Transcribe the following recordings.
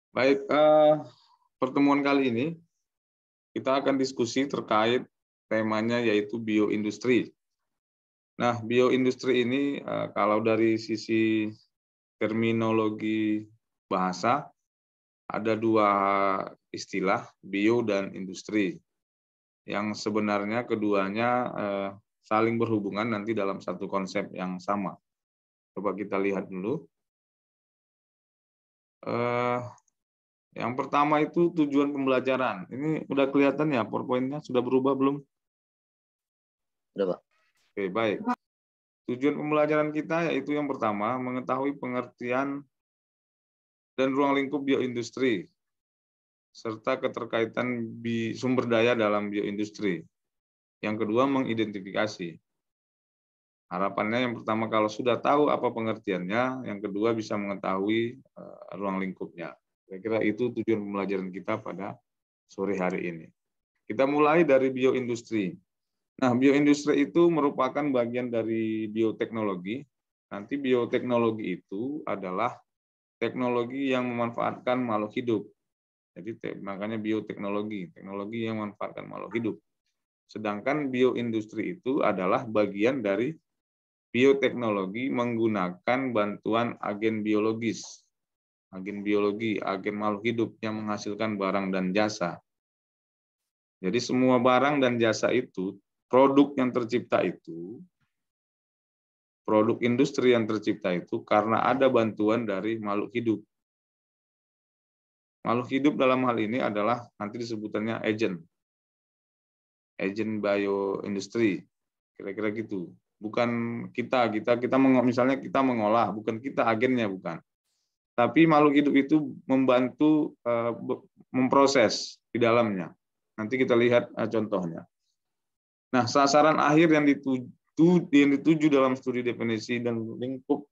Baik, pertemuan kali ini kita akan diskusi terkait temanya yaitu bioindustri. Nah, bioindustri ini kalau dari sisi terminologi bahasa ada dua istilah, bio dan industri, yang sebenarnya keduanya saling berhubungan nanti dalam satu konsep yang sama. Coba kita lihat dulu. Yang pertama itu tujuan pembelajaran. Ini udah kelihatan ya PowerPoint-nya, sudah berubah belum? Udah, Pak. Oke, baik. Tujuan pembelajaran kita yaitu yang pertama, mengetahui pengertian dan ruang lingkup bioindustri, serta keterkaitan sumber daya dalam bioindustri. Yang kedua, mengidentifikasi. Harapannya yang pertama kalau sudah tahu apa pengertiannya, yang kedua bisa mengetahui ruang lingkupnya. Kira-kira itu tujuan pembelajaran kita pada sore hari ini. Kita mulai dari bioindustri. Nah, bioindustri itu merupakan bagian dari bioteknologi. Nanti bioteknologi itu adalah teknologi yang memanfaatkan makhluk hidup. Jadi makanya bioteknologi, teknologi yang memanfaatkan makhluk hidup. Sedangkan bioindustri itu adalah bagian dari bioteknologi menggunakan bantuan agen biologis. Agen biologi, agen makhluk hidup yang menghasilkan barang dan jasa. Jadi semua barang dan jasa itu, produk yang tercipta itu, produk industri yang tercipta itu karena ada bantuan dari makhluk hidup. Makhluk hidup dalam hal ini adalah nanti disebutannya agent bioindustri, kira-kira gitu. Bukan misalnya kita mengolah, bukan kita agennya, bukan. Tapi makhluk hidup itu membantu memproses di dalamnya. Nanti kita lihat contohnya. Nah, sasaran akhir yang dituju dalam studi definisi dan lingkup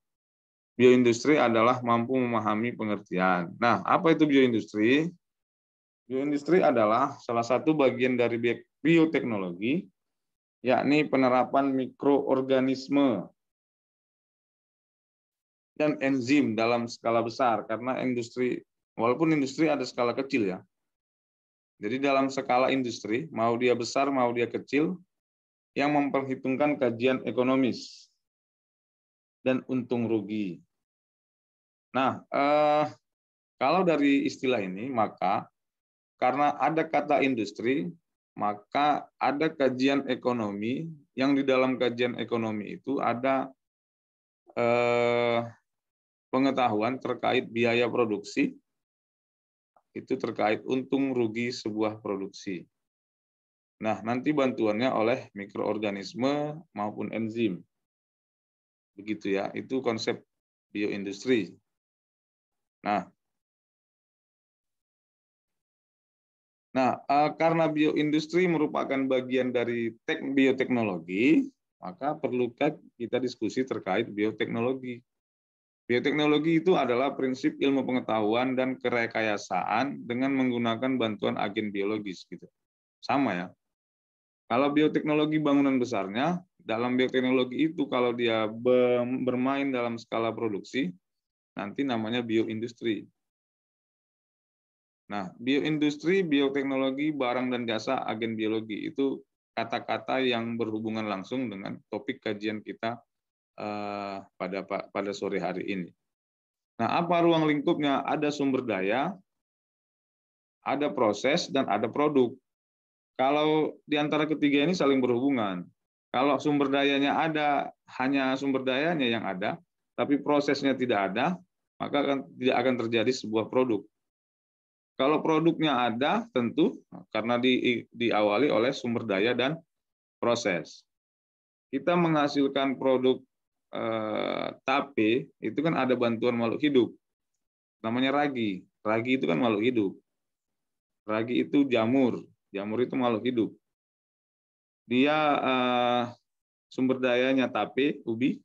bioindustri adalah mampu memahami pengertian. Nah, apa itu bioindustri? Bioindustri adalah salah satu bagian dari bioteknologi, yakni penerapan mikroorganisme dan enzim dalam skala besar, karena walaupun industri ada skala kecil ya. Jadi dalam skala industri, mau dia besar, mau dia kecil, yang memperhitungkan kajian ekonomis dan untung rugi. Nah, kalau dari istilah ini, maka karena ada kata industri, maka ada kajian ekonomi, yang di dalam kajian ekonomi itu ada pengetahuan terkait biaya produksi, itu terkait untung rugi sebuah produksi. Nah, nanti bantuannya oleh mikroorganisme maupun enzim. Begitu ya, itu konsep bioindustri. Nah, karena bioindustri merupakan bagian dari bioteknologi, maka perlukah kita diskusi terkait bioteknologi. Bioteknologi itu adalah prinsip ilmu pengetahuan dan kerekayasaan dengan menggunakan bantuan agen biologis, gitu. Sama ya. Kalau bioteknologi bangunan besarnya, dalam bioteknologi itu kalau dia bermain dalam skala produksi, nanti namanya bioindustri. Nah, bioindustri, bioteknologi, barang dan jasa, agen biologi itu kata-kata yang berhubungan langsung dengan topik kajian kita pada sore hari ini. Nah, apa ruang lingkupnya? Ada sumber daya, ada proses, dan ada produk. Kalau di antara ketiga ini saling berhubungan. Kalau sumber dayanya ada, hanya sumber dayanya yang ada, tapi prosesnya tidak ada, maka tidak akan terjadi sebuah produk. Kalau produknya ada, tentu karena diawali oleh sumber daya dan proses. Kita menghasilkan produk tape, itu kan ada bantuan makhluk hidup. Namanya ragi. Ragi itu kan makhluk hidup. Ragi itu jamur. Jamur itu makhluk hidup. Dia sumber dayanya tape, ubi,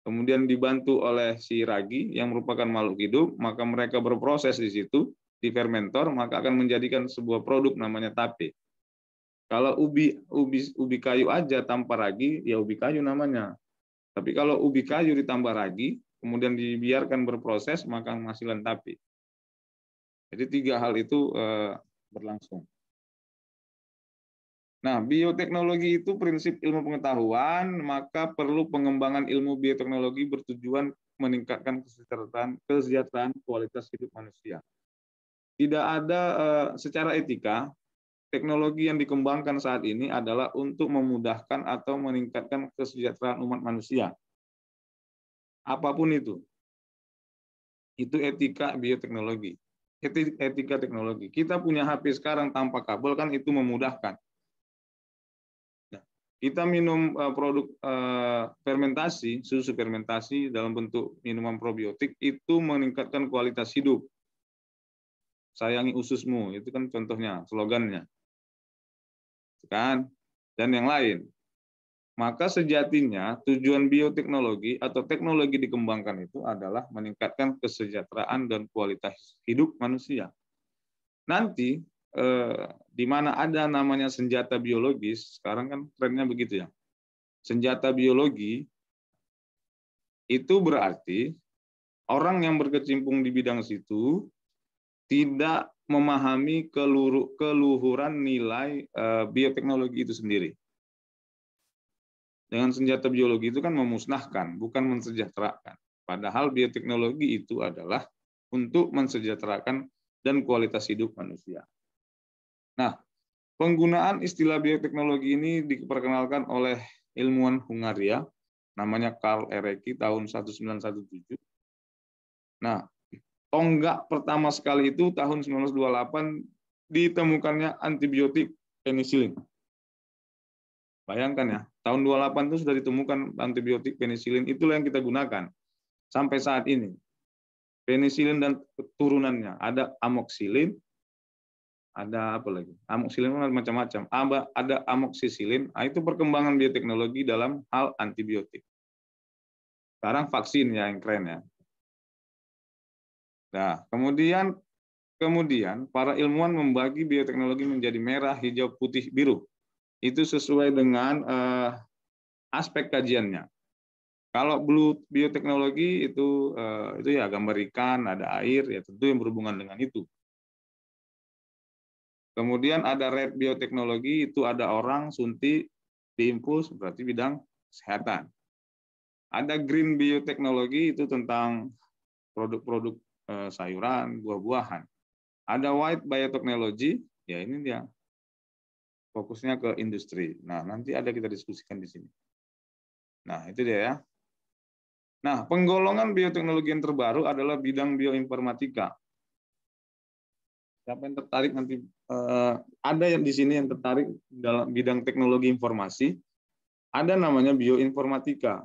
kemudian dibantu oleh si ragi yang merupakan makhluk hidup, maka mereka berproses di situ, di fermentor, maka akan menjadikan sebuah produk namanya tape. Kalau ubi kayu aja tanpa ragi, ya ubi kayu namanya. Tapi kalau ubi kayu ditambah ragi, kemudian dibiarkan berproses, maka menghasilkan tape. Jadi 3 hal itu berlangsung. Nah, bioteknologi itu prinsip ilmu pengetahuan, maka perlu pengembangan ilmu bioteknologi bertujuan meningkatkan kesejahteraan kualitas hidup manusia. Tidak ada secara etika, teknologi yang dikembangkan saat ini adalah untuk memudahkan atau meningkatkan kesejahteraan umat manusia. Apapun itu etika bioteknologi, etika teknologi. Kita punya HP sekarang tanpa kabel kan itu memudahkan. Kita minum produk fermentasi, susu fermentasi dalam bentuk minuman probiotik itu meningkatkan kualitas hidup. Sayangi ususmu, itu kan contohnya, slogannya. Kan? Dan yang lain. Maka sejatinya tujuan bioteknologi atau teknologi dikembangkan itu adalah meningkatkan kesejahteraan dan kualitas hidup manusia. Nanti di mana ada namanya senjata biologis, sekarang kan trennya begitu ya. Senjata biologi itu berarti orang yang berkecimpung di bidang situ tidak memahami keluhuran nilai bioteknologi itu sendiri. Dengan senjata biologi itu kan memusnahkan, bukan mensejahterakan. Padahal bioteknologi itu adalah untuk mensejahterakan dan kualitas hidup manusia. Nah, penggunaan istilah bioteknologi ini diperkenalkan oleh ilmuwan Hungaria, namanya Karl Erecki tahun 1917. Nah, tonggak pertama sekali itu tahun 1928 ditemukannya antibiotik penisilin. Bayangkan ya, tahun 28 itu sudah ditemukan antibiotik penisilin, itulah yang kita gunakan sampai saat ini. Penisilin dan turunannya, ada amoxicillin, ada apa lagi? Amoxicillin macam-macam. Ada amoxicillin, itu perkembangan bioteknologi dalam hal antibiotik. Sekarang vaksin ya yang keren ya. Nah, kemudian para ilmuwan membagi bioteknologi menjadi merah, hijau, putih, biru. Itu sesuai dengan aspek kajiannya. Kalau blue bioteknologi itu ya gambar ikan, ada air, ya tentu yang berhubungan dengan itu. Kemudian ada red bioteknologi, itu ada orang suntik diimpuls, berarti bidang kesehatan. Ada green bioteknologi, itu tentang produk-produk sayuran, buah-buahan. Ada white bioteknologi, ya ini dia fokusnya ke industri. Nah, nanti ada kita diskusikan di sini. Nah, itu dia ya. Nah, penggolongan bioteknologi yang terbaru adalah bidang bioinformatika. Siapa yang tertarik nanti ada yang di sini yang tertarik dalam bidang teknologi informasi, ada namanya bioinformatika.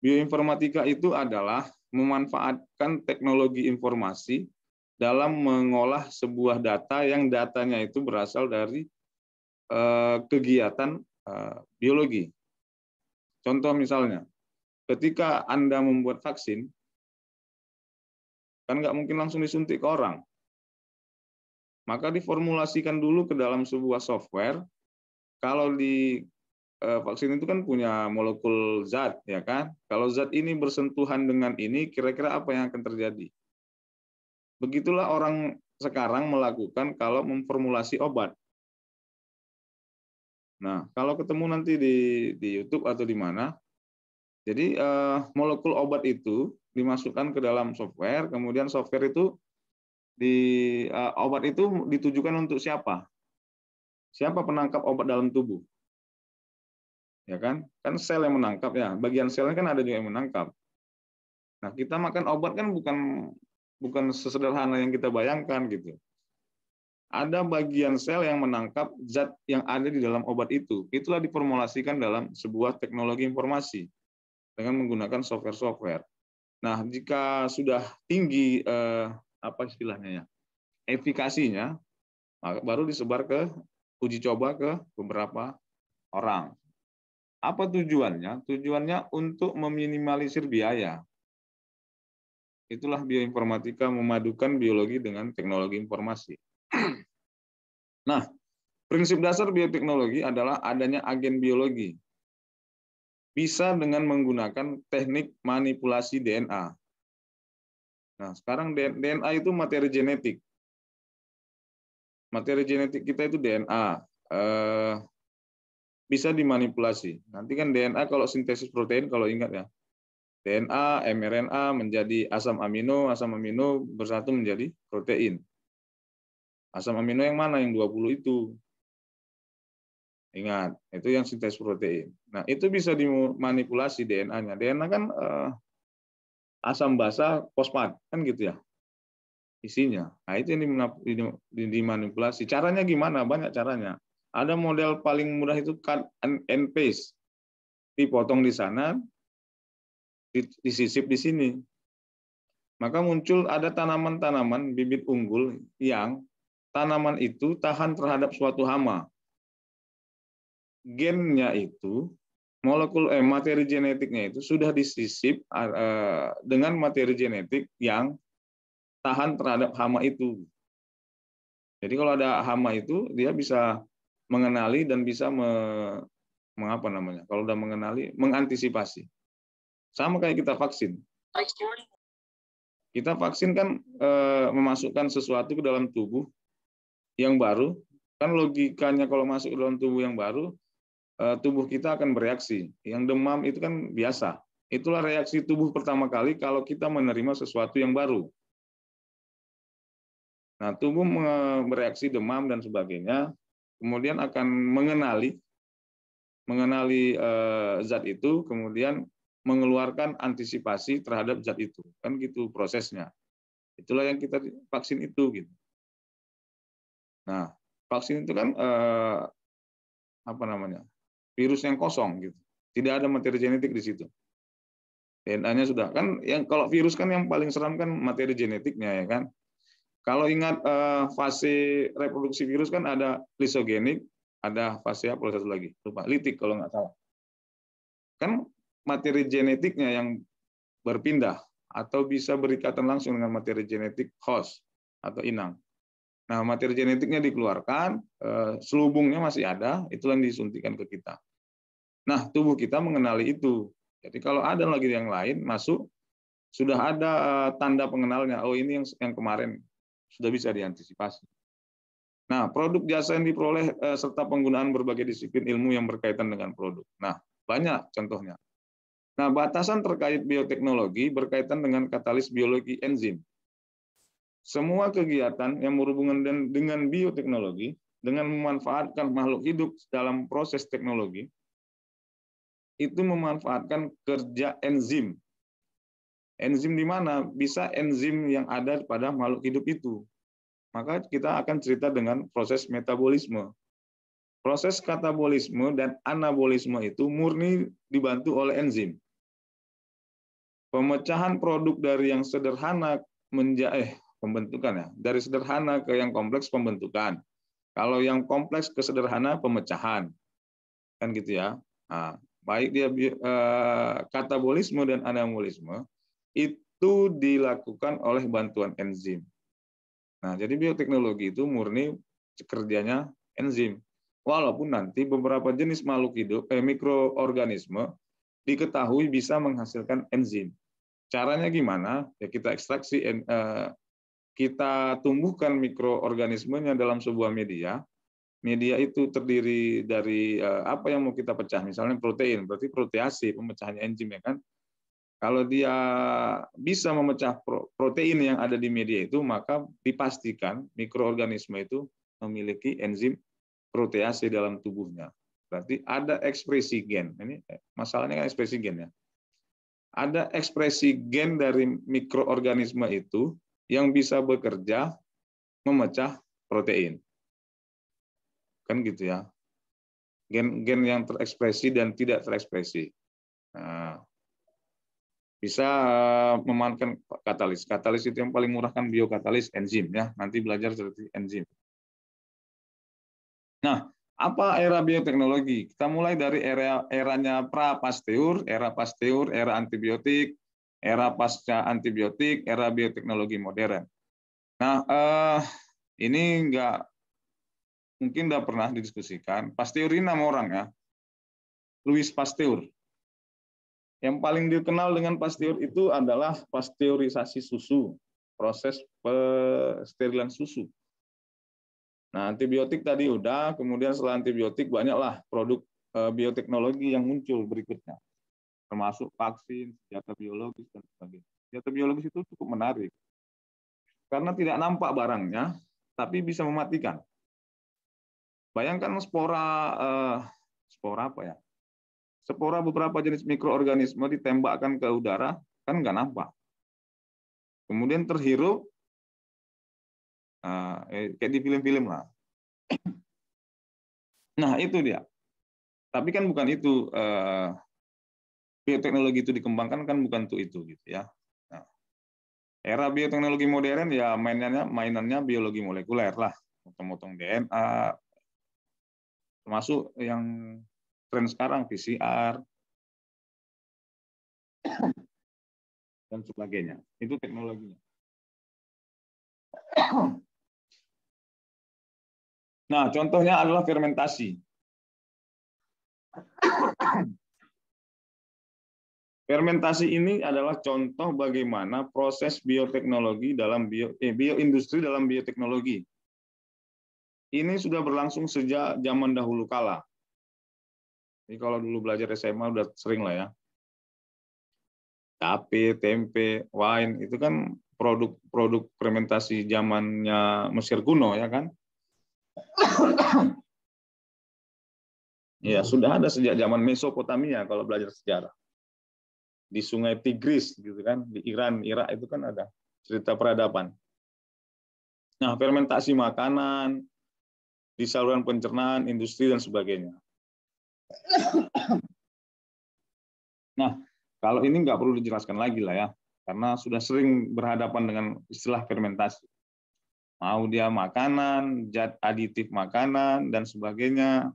Bioinformatika itu adalah memanfaatkan teknologi informasi dalam mengolah sebuah data yang datanya itu berasal dari kegiatan biologi. Contoh misalnya, ketika Anda membuat vaksin, kan nggak mungkin langsung disuntik ke orang. Maka diformulasikan dulu ke dalam sebuah software. Kalau di vaksin itu kan punya molekul zat, ya kan? Kalau zat ini bersentuhan dengan ini, kira-kira apa yang akan terjadi? Begitulah orang sekarang melakukan kalau memformulasi obat. Nah, kalau ketemu nanti di YouTube atau di mana, jadi molekul obat itu dimasukkan ke dalam software, kemudian software itu obat itu ditujukan untuk siapa? Siapa penangkap obat dalam tubuh? Ya kan? Kan sel yang menangkap ya. Bagian selnya kan ada juga yang menangkap. Nah, kita makan obat kan bukan sesederhana yang kita bayangkan gitu. Ada bagian sel yang menangkap zat yang ada di dalam obat itu. Itulah diformulasikan dalam sebuah teknologi informasi dengan menggunakan software-software. Nah, jika sudah tinggi apa istilahnya ya, efikasinya, baru disebar ke uji coba ke beberapa orang. Apa tujuannya? Tujuannya untuk meminimalisir biaya. Itulah bioinformatika, memadukan biologi dengan teknologi informasi. Nah, prinsip dasar bioteknologi adalah adanya agen biologi. Bisa dengan menggunakan teknik manipulasi DNA. Nah, sekarang DNA itu materi genetik. materi genetik kita itu DNA. Bisa dimanipulasi. Nanti kan DNA kalau sintesis protein, kalau ingat ya, DNA, mRNA menjadi asam amino bersatu menjadi protein. Asam amino yang mana? Yang 20 itu. Ingat, itu yang sintesis protein. Nah, itu bisa dimanipulasi DNA-nya. DNA kan asam basa fosfat, kan gitu ya isinya. Nah, itu yang dimanipulasi. Caranya gimana? Banyak caranya. Ada model paling mudah itu cut and paste. Dipotong di sana, disisip di sini. Maka muncul ada tanaman-tanaman bibit unggul yang tanaman itu tahan terhadap suatu hama. Gennya itu, materi genetiknya itu sudah disisip dengan materi genetik yang tahan terhadap hama itu. Jadi kalau ada hama itu, dia bisa mengenali dan bisa mengapa namanya? Kalau udah mengenali, mengantisipasi. Sama kayak kita vaksin. Kita vaksin kan memasukkan sesuatu ke dalam tubuh yang baru. Kan logikanya kalau masuk ke dalam tubuh yang baru, tubuh kita akan bereaksi. Yang demam itu kan biasa. Itulah reaksi tubuh pertama kali kalau kita menerima sesuatu yang baru. Nah, tubuh bereaksi demam dan sebagainya, kemudian akan mengenali zat itu, kemudian mengeluarkan antisipasi terhadap zat itu. Kan gitu prosesnya. Itulah yang kita vaksin itu gitu. Nah, vaksin itu kan apa namanya? Virus yang kosong gitu. Tidak ada materi genetik di situ. DNA-nya sudah kan yang kalau virus kan yang paling seram kan materi genetiknya ya kan. Kalau ingat fase reproduksi virus kan ada lisogenik, ada fase apa satu lagi? Lupa, litik kalau nggak salah. Kan materi genetiknya yang berpindah atau bisa berikatan langsung dengan materi genetik host atau inang. Nah, materi genetiknya dikeluarkan, selubungnya masih ada, itulah yang disuntikan ke kita. Nah, tubuh kita mengenali itu. Jadi kalau ada lagi yang lain masuk, sudah ada tanda pengenalnya. Oh, ini yang kemarin sudah bisa diantisipasi. Nah, produk jasa yang diperoleh serta penggunaan berbagai disiplin ilmu yang berkaitan dengan produk. Nah, banyak contohnya. Nah, batasan terkait bioteknologi berkaitan dengan katalis biologi enzim. Semua kegiatan yang berhubungan dengan bioteknologi, dengan memanfaatkan makhluk hidup dalam proses teknologi, itu memanfaatkan kerja enzim. Enzim di mana? Bisa enzim yang ada pada makhluk hidup itu. Maka kita akan cerita dengan proses metabolisme. Proses katabolisme dan anabolisme itu murni dibantu oleh enzim. Pemecahan produk dari yang sederhana pembentukan ya, dari sederhana ke yang kompleks pembentukan. Kalau yang kompleks ke sederhana pemecahan. Kan gitu ya. Nah, baik dia katabolisme dan anabolisme itu dilakukan oleh bantuan enzim. Nah, jadi bioteknologi itu murni kerjanya enzim. Walaupun nanti beberapa jenis makhluk hidup, mikroorganisme diketahui bisa menghasilkan enzim. Caranya gimana? Ya kita ekstraksi, kita tumbuhkan mikroorganismenya dalam sebuah media. Media itu terdiri dari apa yang mau kita pecah, misalnya protein, berarti protease, pemecahannya enzim ya kan. Kalau dia bisa memecah protein yang ada di media itu, maka dipastikan mikroorganisme itu memiliki enzim protease dalam tubuhnya. Berarti ada ekspresi gen. Ini masalahnya kan ekspresi gen ya. Ada ekspresi gen dari mikroorganisme itu yang bisa bekerja memecah protein. Kan gitu ya. Gen-gen yang terekspresi dan tidak terekspresi. Nah, bisa memanfaatkan katalis. Katalis itu yang paling murah kan biokatalis, enzim ya. Nanti belajar seperti enzim. Nah, apa era bioteknologi? Kita mulai dari eranya pra-Pasteur, era antibiotik, era pasca antibiotik, era bioteknologi modern. Nah, ini mungkin udah pernah didiskusikan. Pasteur ini nama orang ya, Louis Pasteur. Yang paling dikenal dengan Pasteur itu adalah pasteurisasi susu, proses sterilan susu. Nah, antibiotik tadi udah, kemudian setelah antibiotik banyaklah produk bioteknologi yang muncul berikutnya, termasuk vaksin, senjata biologis, dan sebagainya. Senjata biologis itu cukup menarik, karena tidak nampak barangnya, tapi bisa mematikan. Bayangkan spora apa ya? Spora beberapa jenis mikroorganisme ditembakkan ke udara, kan nggak nampak. Kemudian terhirup, kayak di film-film lah. Nah, itu dia. Tapi kan bukan itu, bioteknologi itu dikembangkan kan bukan untuk itu gitu ya. Nah, era bioteknologi modern ya mainannya biologi molekuler lah, motong-motong DNA, termasuk yang tren sekarang PCR dan sebagainya. Itu teknologinya. Nah, contohnya adalah fermentasi. Fermentasi ini adalah contoh bagaimana proses bioteknologi dalam bioindustri dalam bioteknologi. Ini sudah berlangsung sejak zaman dahulu kala. Jadi kalau dulu belajar SMA udah sering lah ya. Tape, tempe, wine itu kan produk-produk fermentasi zamannya Mesir kuno ya kan? Ya, sudah ada sejak zaman Mesopotamia kalau belajar sejarah. Di Sungai Tigris gitu kan, di Iran, Irak itu kan ada cerita peradaban. Nah, fermentasi makanan di saluran pencernaan, industri dan sebagainya. Nah, kalau ini nggak perlu dijelaskan lagi lah ya, karena sudah sering berhadapan dengan istilah fermentasi. Mau dia makanan, zat aditif makanan dan sebagainya,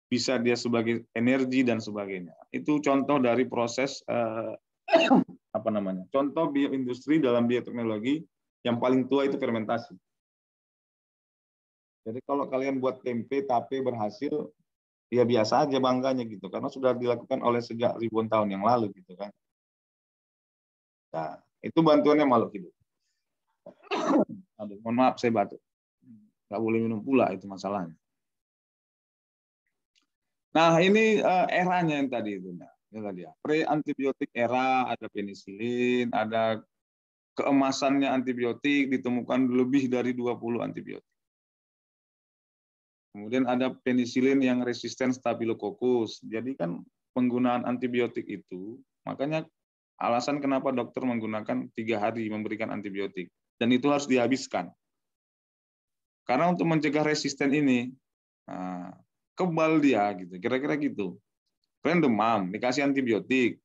bisa dia sebagai energi dan sebagainya. Itu contoh dari proses apa namanya? Contoh bioindustri dalam bioteknologi yang paling tua itu fermentasi. Jadi kalau kalian buat tempe, tape berhasil, ya biasa aja bangganya gitu, karena sudah dilakukan oleh sejak ribuan tahun yang lalu gitu kan. Nah, itu bantuannya makhluk hidup. Aduh, mohon maaf saya batuk. Nggak boleh minum pula itu masalahnya. Nah, ini eranya yang tadi itu. Ini tadi ya. Pre-antibiotik era, ada penisilin, ada keemasannya antibiotik, ditemukan lebih dari 20 antibiotik. Kemudian ada penisilin yang resisten Staphylococcus. Jadi kan penggunaan antibiotik itu, makanya alasan kenapa dokter menggunakan 3 hari memberikan antibiotik. Dan itu harus dihabiskan. Karena untuk mencegah resisten ini, kebal dia, gitu. Kira-kira gitu. Kalian demam, dikasih antibiotik.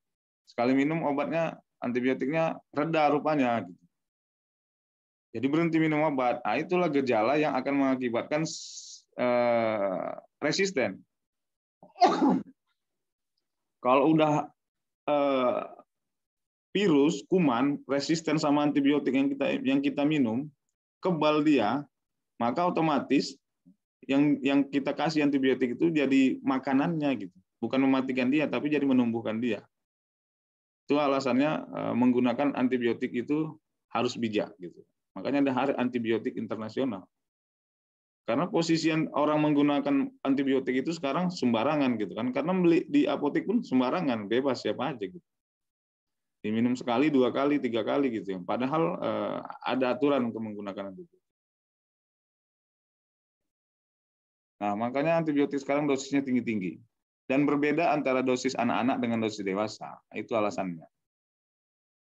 Sekali minum obatnya, antibiotiknya reda rupanya. Gitu. Jadi berhenti minum obat. Nah, itulah gejala yang akan mengakibatkan resisten. Kalau udah virus, kuman, resisten sama antibiotik yang kita minum, kebal dia, maka otomatis yang kita kasih antibiotik itu jadi makanannya gitu. Bukan mematikan dia, tapi jadi menumbuhkan dia. Itu alasannya menggunakan antibiotik itu harus bijak gitu. Makanya ada hari antibiotik internasional. Karena posisi orang menggunakan antibiotik itu sekarang sembarangan gitu kan. Karena beli di apotek pun sembarangan, bebas siapa aja gitu. Diminum sekali, 2 kali, 3 kali gitu. Padahal ada aturan untuk menggunakan antibiotik. Nah, makanya antibiotik sekarang dosisnya tinggi-tinggi. Dan berbeda antara dosis anak-anak dengan dosis dewasa. Itu alasannya.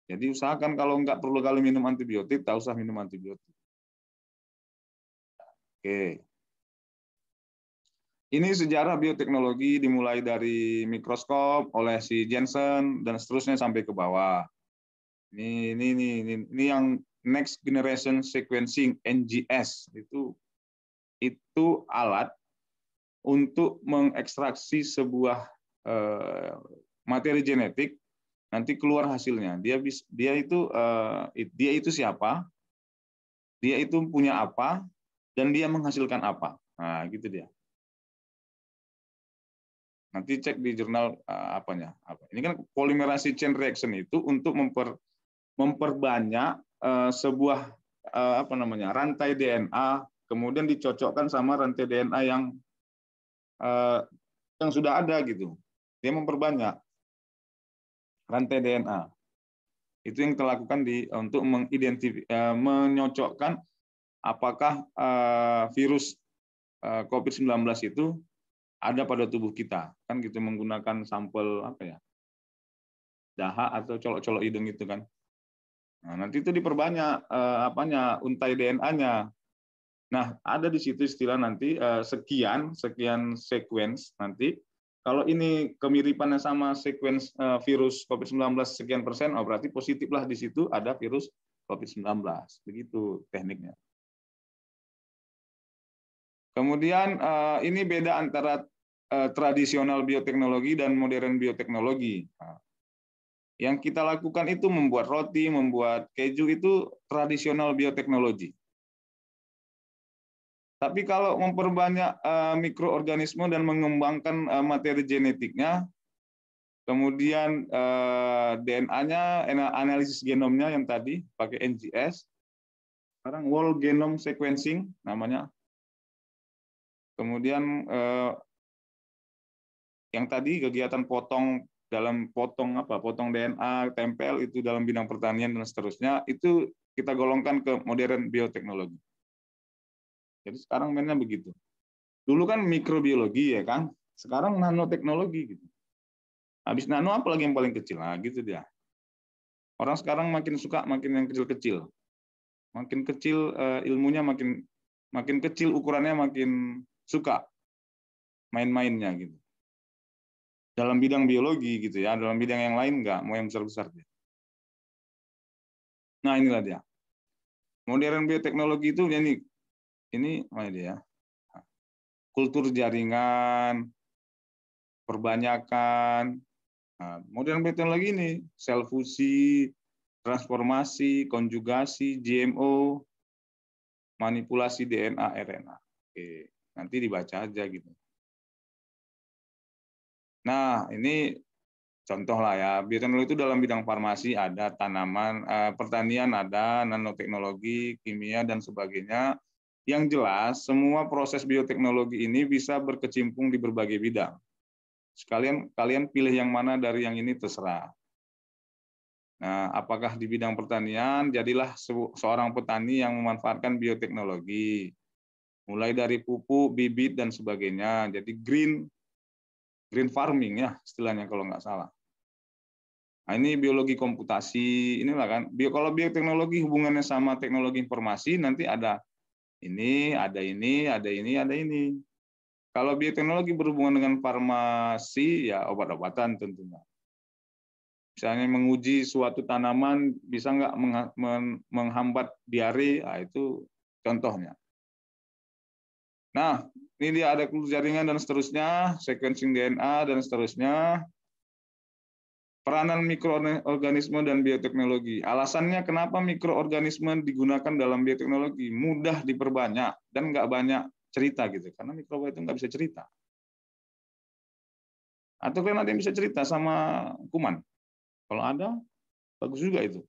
Jadi usahakan kalau nggak perlu kali minum antibiotik, tak usah minum antibiotik. Oke. Ini sejarah bioteknologi dimulai dari mikroskop oleh si Jensen dan seterusnya sampai ke bawah. Ini yang next generation sequencing NGS itu alat untuk mengekstraksi sebuah materi genetik, nanti keluar hasilnya. Dia itu siapa, dia itu punya apa, dan dia menghasilkan apa. Nah, gitu dia. Nanti cek di jurnal apanya. Ini kan polymerase chain reaction itu untuk memperbanyak sebuah rantai DNA, kemudian dicocokkan sama rantai DNA yang sudah ada gitu. Dia memperbanyak rantai DNA. Itu yang kita lakukan untuk menyocokkan apakah virus COVID-19 itu ada pada tubuh kita. Kan gitu menggunakan sampel dahak atau colok-colok hidung itu kan. Nah, nanti itu diperbanyak untai DNA-nya. Nah, ada di situ istilah nanti sekian sequence nanti. Kalau ini kemiripannya sama sequence virus COVID-19 sekian persen, berarti positiflah di situ ada virus COVID-19. Begitu tekniknya. Kemudian ini beda antara tradisional bioteknologi dan modern bioteknologi. Yang kita lakukan itu membuat roti, membuat keju itu tradisional bioteknologi. Tapi kalau memperbanyak mikroorganisme dan mengembangkan materi genetiknya, kemudian DNA-nya, analisis genomnya yang tadi pakai NGS, sekarang whole genome sequencing namanya. Kemudian yang tadi kegiatan potong DNA, tempel itu dalam bidang pertanian dan seterusnya, itu kita golongkan ke modern bioteknologi. Jadi sekarang mainnya begitu. Dulu kan mikrobiologi ya kan, sekarang nanoteknologi gitu. Habis nano apalagi yang paling kecil, nah gitu dia. Orang sekarang makin suka makin yang kecil-kecil. Makin kecil ilmunya makin kecil ukurannya makin suka main-mainnya gitu. Dalam bidang biologi gitu ya, dalam bidang yang lain enggak, mau yang besar-besar dia. Nah, inilah dia. Modern bioteknologi itu ini mana dia? Kultur jaringan, perbanyakan. Nah, modern bioteknologi ini sel fusi, transformasi, konjugasi, GMO, manipulasi DNA, RNA. Oke, nanti dibaca aja gitu. Nah, ini contoh lah ya, bioteknologi itu dalam bidang farmasi ada, tanaman, pertanian ada, nanoteknologi, kimia, dan sebagainya. Yang jelas, semua proses bioteknologi ini bisa berkecimpung di berbagai bidang. Sekalian kalian pilih yang mana dari yang ini terserah. Nah, apakah di bidang pertanian, jadilah seorang petani yang memanfaatkan bioteknologi. Mulai dari pupuk, bibit, dan sebagainya. Jadi green farming ya istilahnya kalau nggak salah. Nah, ini biologi komputasi, inilah kan. Kalau bioteknologi hubungannya sama teknologi informasi, nanti ada ini, ada ini, ada ini, ada ini. Kalau bioteknologi berhubungan dengan farmasi, ya obat-obatan tentunya. Misalnya menguji suatu tanaman bisa nggak menghambat diare, nah, itu contohnya. Nah, ini dia ada kultur jaringan dan seterusnya, sequencing DNA dan seterusnya. Peranan mikroorganisme dan bioteknologi. Alasannya kenapa mikroorganisme digunakan dalam bioteknologi? Mudah diperbanyak dan nggak banyak cerita gitu. Karena mikroba itu nggak bisa cerita. Atau kalian ada yang bisa cerita sama kuman? Kalau ada, bagus juga itu.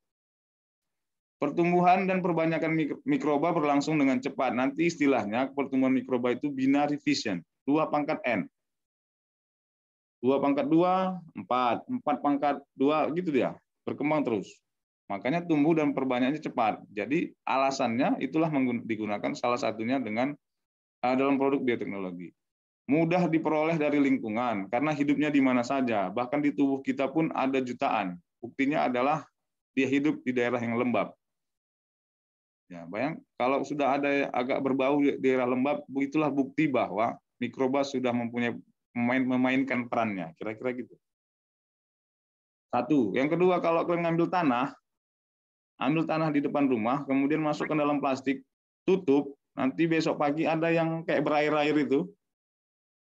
Pertumbuhan dan perbanyakan mikroba berlangsung dengan cepat. Nanti istilahnya pertumbuhan mikroba itu binary fission, 2/n. 2/2, 4, 4/2, gitu dia, berkembang terus. Makanya tumbuh dan perbanyaknya cepat. Jadi alasannya itulah digunakan salah satunya dengan dalam produk bioteknologi. Mudah diperoleh dari lingkungan, karena hidupnya di mana saja, bahkan di tubuh kita pun ada jutaan. Buktinya adalah dia hidup di daerah yang lembab. Ya, bayang kalau sudah ada agak berbau di daerah lembab, itulah bukti bahwa mikroba sudah memainkan perannya, kira-kira gitu. Satu. Yang kedua, kalau kalian ambil tanah di depan rumah, kemudian masukkan dalam plastik, tutup, nanti besok pagi ada yang kayak berair-air itu,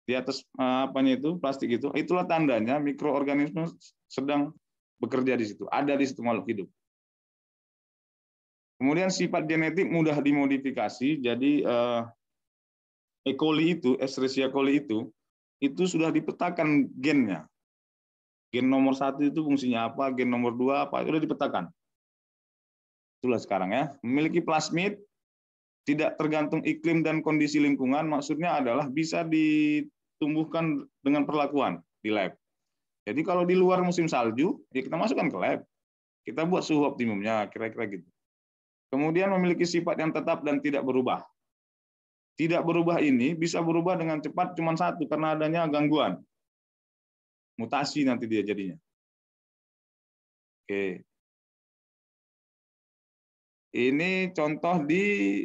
di atas plastik itu, itulah tandanya mikroorganisme sedang bekerja di situ, ada di situ makhluk hidup. Kemudian sifat genetik mudah dimodifikasi, jadi E. coli itu, Escherichia coli itu sudah dipetakan gennya. Gen nomor 1 itu fungsinya apa, gen nomor 2 apa, itu sudah dipetakan. Itulah sekarang ya. Memiliki plasmid, tidak tergantung iklim dan kondisi lingkungan, maksudnya adalah bisa ditumbuhkan dengan perlakuan di lab. Jadi kalau di luar musim salju, ya kita masukkan ke lab. Kita buat suhu optimumnya, kira-kira gitu. Kemudian memiliki sifat yang tetap dan tidak berubah. Tidak berubah ini bisa berubah dengan cepat cuma satu, karena adanya gangguan. Mutasi nanti dia jadinya. Oke. Ini contoh di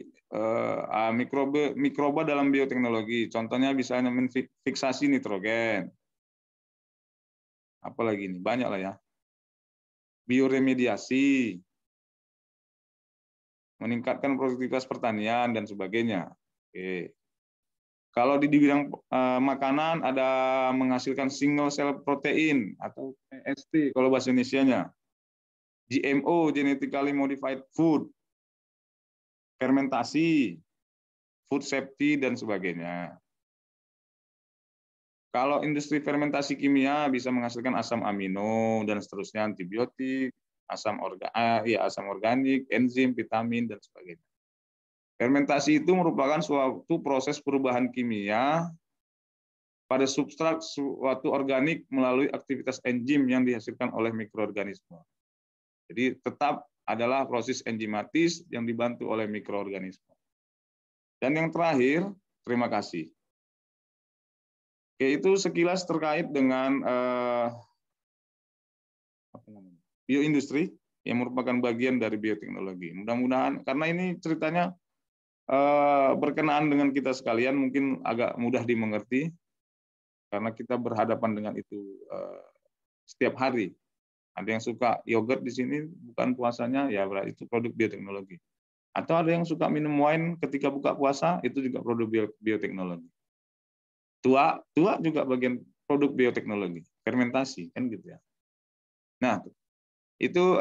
mikroba dalam bioteknologi. Contohnya bisa fiksasi nitrogen. Apalagi ini, banyak lah ya. Bioremediasi, meningkatkan produktivitas pertanian dan sebagainya. Oke. Kalau di bidang makanan ada menghasilkan single cell protein atau PST kalau bahasa Indonesianya. GMO, genetically modified food, fermentasi, food safety dan sebagainya. Kalau industri fermentasi kimia bisa menghasilkan asam amino dan seterusnya, antibiotik, asam organik, enzim, vitamin dan sebagainya. Fermentasi itu merupakan suatu proses perubahan kimia pada substrat suatu organik melalui aktivitas enzim yang dihasilkan oleh mikroorganisme. Jadi tetap adalah proses enzimatis yang dibantu oleh mikroorganisme. Dan yang terakhir, terima kasih. Oke, itu sekilas terkait dengan bioindustri yang merupakan bagian dari bioteknologi. Mudah-mudahan, karena ini ceritanya berkenaan dengan kita sekalian, mungkin agak mudah dimengerti, karena kita berhadapan dengan itu setiap hari. Ada yang suka yogurt di sini, bukan puasanya, ya berarti itu produk bioteknologi. Atau ada yang suka minum wine ketika buka puasa, itu juga produk bioteknologi. Tua juga bagian produk bioteknologi, fermentasi, kan gitu ya. Nah, itu